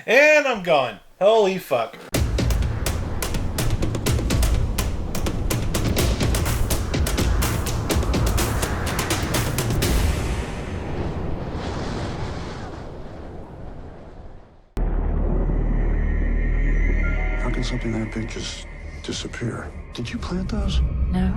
And I'm gone. Holy fuck. How can something that big just disappear? Did you plant those? No.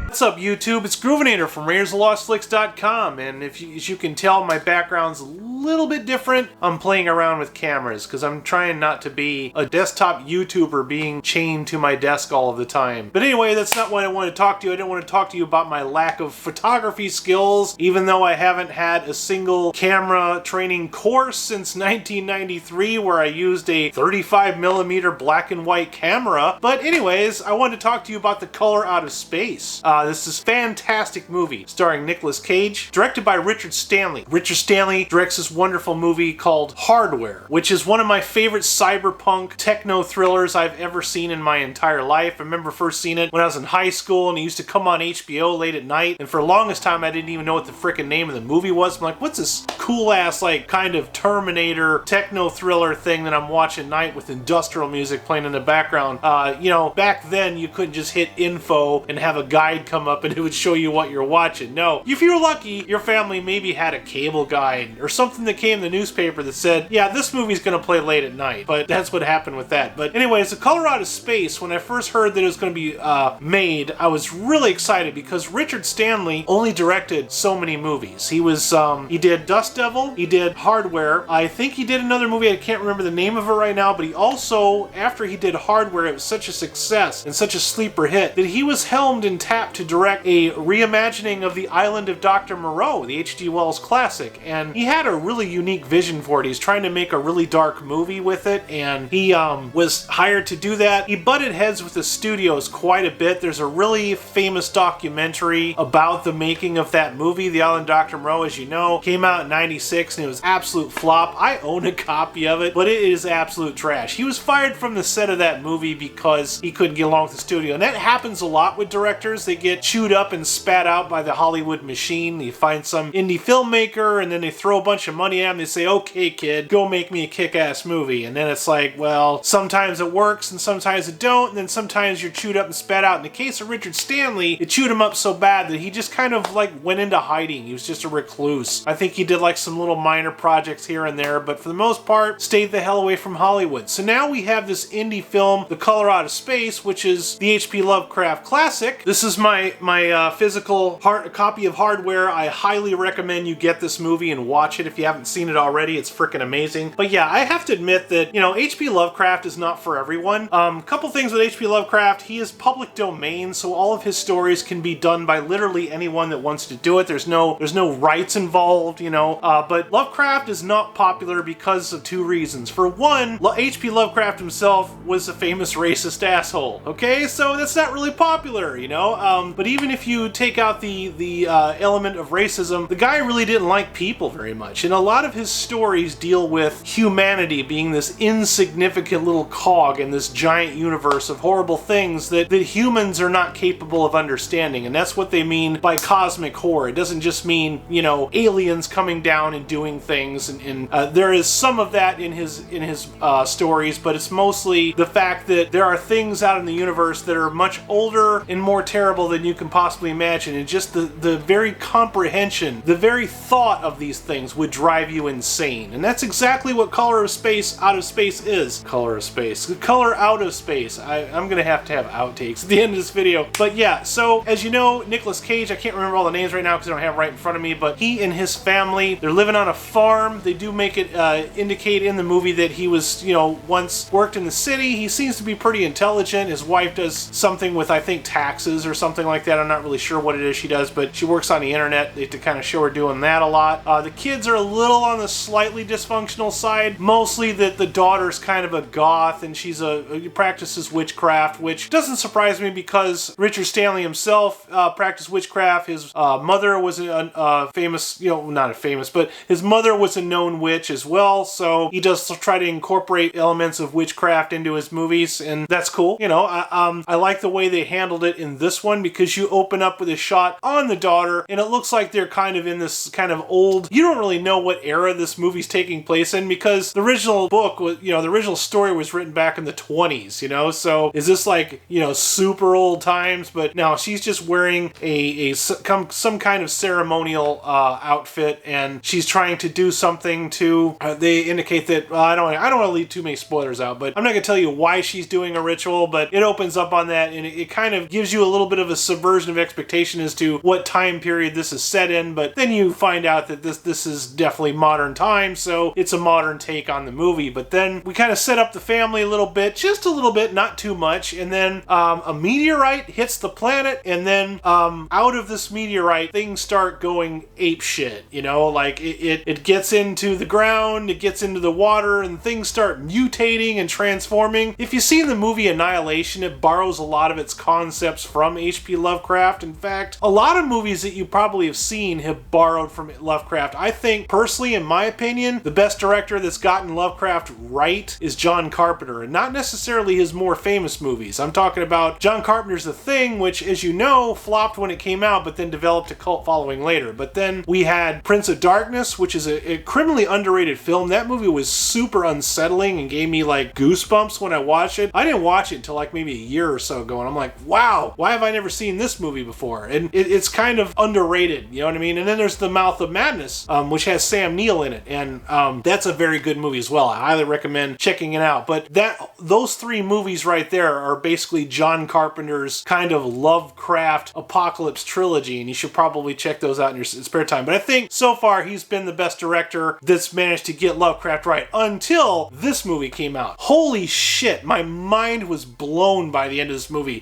What's up, YouTube? It's Groovinator from raidersofthelostflicks.com, and as you can tell, my background's a little bit different. I'm playing around with cameras because I'm trying not to be a desktop YouTuber being chained to my desk all of the time. But anyway, that's not what I want to talk to you. I didn't want to talk to you about my lack of photography skills, even though I haven't had a single camera training course since 1993 where I used a 35mm black and white camera. But anyways, I wanted to talk to you about The Color Out of Space. This is a fantastic movie starring Nicolas Cage, directed by Richard Stanley. Richard Stanley directs this wonderful movie called Hardware, which is one of my favorite cyberpunk techno thrillers I've ever seen in my entire life. I remember first seeing it when I was in high school, and it used to come on HBO late at night, and for the longest time I didn't even know what the frickin' name of the movie was. I'm like, what's this cool-ass, like, kind of Terminator techno thriller thing that I'm watching at night with industrial music playing in the background? You know, back then you couldn't just hit info and have a guide come up and it would show you what you're watching. No, if you were lucky, your family maybe had a cable guide or something that came in the newspaper that said, yeah, this movie's gonna play late at night. But that's what happened with that. But anyways, The Color Out of Space, when I first heard that it was gonna be made, I was really excited because Richard Stanley only directed so many movies. He was, he did Dust Devil, he did Hardware, I think he did another movie, I can't remember the name of it right now, but he also, after he did Hardware, it was such a success and such a sleeper hit that he was helmed and tapped to direct a reimagining of The Island of Dr. Moreau, the H.G. Wells classic, and he had a really unique vision for it. He's trying to make a really dark movie with it, and he was hired to do that. He butted heads with the studios quite a bit. There's a really famous documentary about the making of that movie, The Island of Dr. Moreau, as you know, came out in '96, and it was absolute flop. I own a copy of it, but it is absolute trash. He was fired from the set of that movie because he couldn't get along with the studio, and that happens a lot with directors. They get chewed up and spat out by the Hollywood machine. You find some indie filmmaker and then they throw a bunch of money at him. They say, okay, kid, go make me a kick-ass movie. And then it's like, well, sometimes it works and sometimes it don't. And then sometimes you're chewed up and spat out. In the case of Richard Stanley, it chewed him up so bad that he just kind of like went into hiding. He was just a recluse. I think he did like some little minor projects here and there, but for the most part, stayed the hell away from Hollywood. So now we have this indie film, The Color Out of Space, which is the H.P. Lovecraft classic. This is my physical copy of Hardware. I highly recommend you get this movie and watch it if you haven't seen it already. It's freaking amazing. But yeah, I have to admit that, you know, H.P. Lovecraft is not for everyone. Couple things with H.P. Lovecraft. He is public domain, so all of his stories can be done by literally anyone that wants to do it. There's no rights involved, you know. But Lovecraft is not popular because of two reasons. For one, H.P. Lovecraft himself was a famous racist asshole. Okay, so that's not really popular, you know. But even if you take out the element of racism, the guy really didn't like people very much. And a lot of his stories deal with humanity being this insignificant little cog in this giant universe of horrible things that humans are not capable of understanding. And that's what they mean by cosmic horror. It doesn't just mean, you know, aliens coming down and doing things. And there is some of that in his stories, but it's mostly the fact that there are things out in the universe that are much older and more terrible than you can possibly imagine, and just the very comprehension, the very thought of these things would drive you insane. And that's exactly what Color of Space, Out of Space is. Color of Space. Color Out of Space. I'm gonna have to have outtakes at the end of this video. But yeah, so as you know, Nicolas Cage, I can't remember all the names right now because I don't have it right in front of me, but he and his family, they're living on a farm. They do make it indicate in the movie that he was, you know, once worked in the city. He seems to be pretty intelligent. His wife does something with, I think, taxes or something like that. I'm not really sure what it is she does, but she works on the internet. They have to kind of show her doing that a lot. The kids are a little on the slightly dysfunctional side, mostly that the daughter's kind of a goth and she's practices witchcraft, which doesn't surprise me because Richard Stanley himself practiced witchcraft. His mother was a famous, you know, not a famous, but his mother was a known witch as well, so he does try to incorporate elements of witchcraft into his movies, and that's cool. You know, I like the way they handled it in this one because because you open up with a shot on the daughter, and it looks like they're kind of in this kind of old, you don't really know what era this movie's taking place in, because the original book was, the original story was written back in the 20s, so is this like, super old times? But no, she's just wearing some kind of ceremonial outfit, and she's trying to do something to, they indicate that, I don't want to leave too many spoilers out, but I'm not going to tell you why she's doing a ritual, but it opens up on that, and it kind of gives you a little bit of a subversion of expectation as to what time period this is set in, but then you find out that this is definitely modern times, so it's a modern take on the movie. But then we kind of set up the family a little bit, just a little bit, not too much, and then a meteorite hits the planet, and then out of this meteorite, things start going ape shit, like it gets into the ground, it gets into the water, and things start mutating and transforming. If you've seen the movie Annihilation, it borrows a lot of its concepts from H.P. Lovecraft. In fact, a lot of movies that you probably have seen have borrowed from Lovecraft. I think, personally, in my opinion, the best director that's gotten Lovecraft right is John Carpenter, and not necessarily his more famous movies. I'm talking about John Carpenter's The Thing, which, as you know, flopped when it came out, but then developed a cult following later. But then we had Prince of Darkness, which is a criminally underrated film. That movie was super unsettling and gave me like goosebumps when I watched it. I didn't watch it until like maybe a year or so ago, and I'm like, wow, why have I never seen this movie before? And it's kind of underrated, you know what I mean? And then there's The Mouth of Madness, which has Sam Neill in it, and that's a very good movie as well. I highly recommend checking it out. But those three movies right there are basically John Carpenter's kind of Lovecraft apocalypse trilogy, and you should probably check those out in your spare time. But I think so far he's been the best director that's managed to get Lovecraft right until this movie came out. Holy shit, my mind was blown by the end of this movie.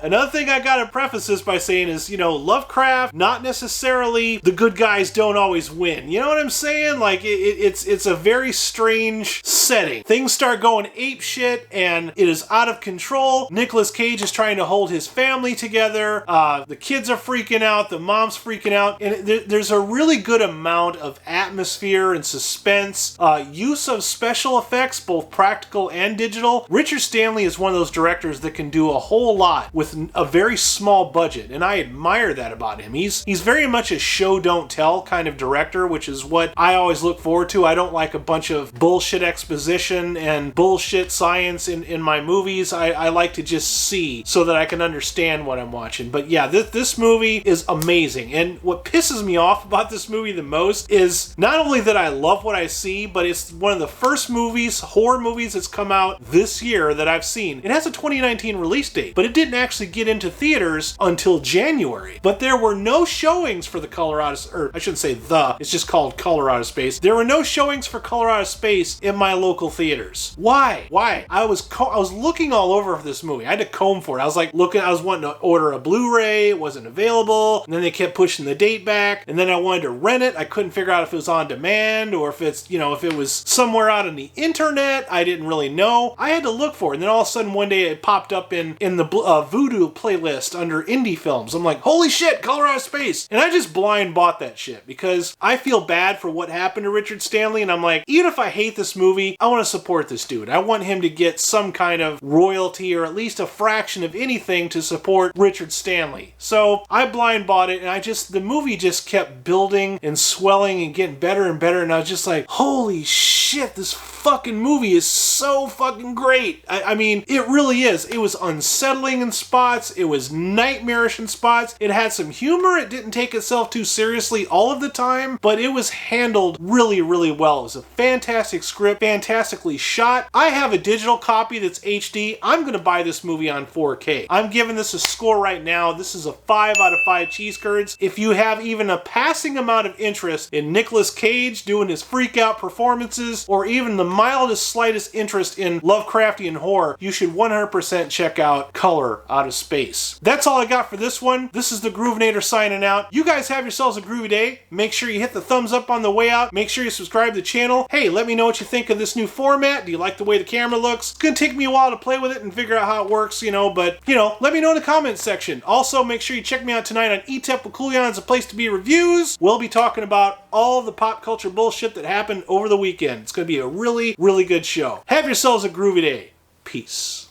Another thing I gotta preface this by saying is, Lovecraft, not necessarily the good guys don't always win. You know what I'm saying? Like, it's a very strange setting. Things start going ape shit, and it is out of control. Nicolas Cage is trying to hold his family together. The kids are freaking out. The mom's freaking out. And there's a really good amount of atmosphere and suspense. Use of special effects, both practical and digital. Richard Stanley is one of those directors that can do a whole lot with a very small budget, and I admire that about him. He's very much a show don't tell kind of director, which is what I always look forward to. I don't like a bunch of bullshit exposition and bullshit science in my movies. I like to just see so that I can understand what I'm watching. But yeah, this movie is amazing, and what pisses me off about this movie the most is not only that I love what I see, but it's one of the first horror movies that's come out this year that I've seen. It has a 2019 release date, but it didn't actually get into theaters until January. But there were no showings for it's just called Color Out of Space. There were no showings for Color Out of Space in my local theaters. Why? I was looking all over for this movie. I had to comb for it. I was wanting to order a Blu-ray. It wasn't available. And then they kept pushing the date back. And then I wanted to rent it. I couldn't figure out if it was on demand or if if it was somewhere out on the internet. I didn't really know. I had to look for it. And then all of a sudden one day it popped up in the Voodoo playlist under indie films. I'm like, holy shit, Color Out of Space. And I just blind bought that shit because I feel bad for what happened to Richard Stanley. And I'm like, even if I hate this movie, I want to support this dude. I want him to get some kind of royalty or at least a fraction of anything to support Richard Stanley. So I blind bought it, and the movie just kept building and swelling and getting better and better. And I was just like, holy shit, this fucking movie is so fucking great. I mean, it really is. It was unsettling in spots. It was nightmarish in spots. It had some humor. It didn't take itself too seriously all of the time, but it was handled really, really well. It was a fantastic script, fantastically shot. I have a digital copy that's HD. I'm going to buy this movie on 4K. I'm giving this a score right now. This is a 5 out of 5 cheese curds. If you have even a passing amount of interest in Nicolas Cage doing his freak out performances, or even the mildest, slightest interest in Lovecraftian horror, you should 100% check out Color Out of Space. That's all I got for this one. This is the Groovenator signing out. You guys have yourselves a groovy day. Make sure you hit the thumbs up on the way out. Make sure you subscribe to the channel. Hey, let me know what you think of this new format. Do you like the way the camera looks? It's gonna take me a while to play with it and figure out how it works, but let me know in the comments section. Also, make sure you check me out tonight on Etep with Coolion. It's a place to be reviews. We'll be talking about all the pop culture bullshit that happened over the weekend. It's gonna be a really, really good show. Have yourselves a groovy day. Peace.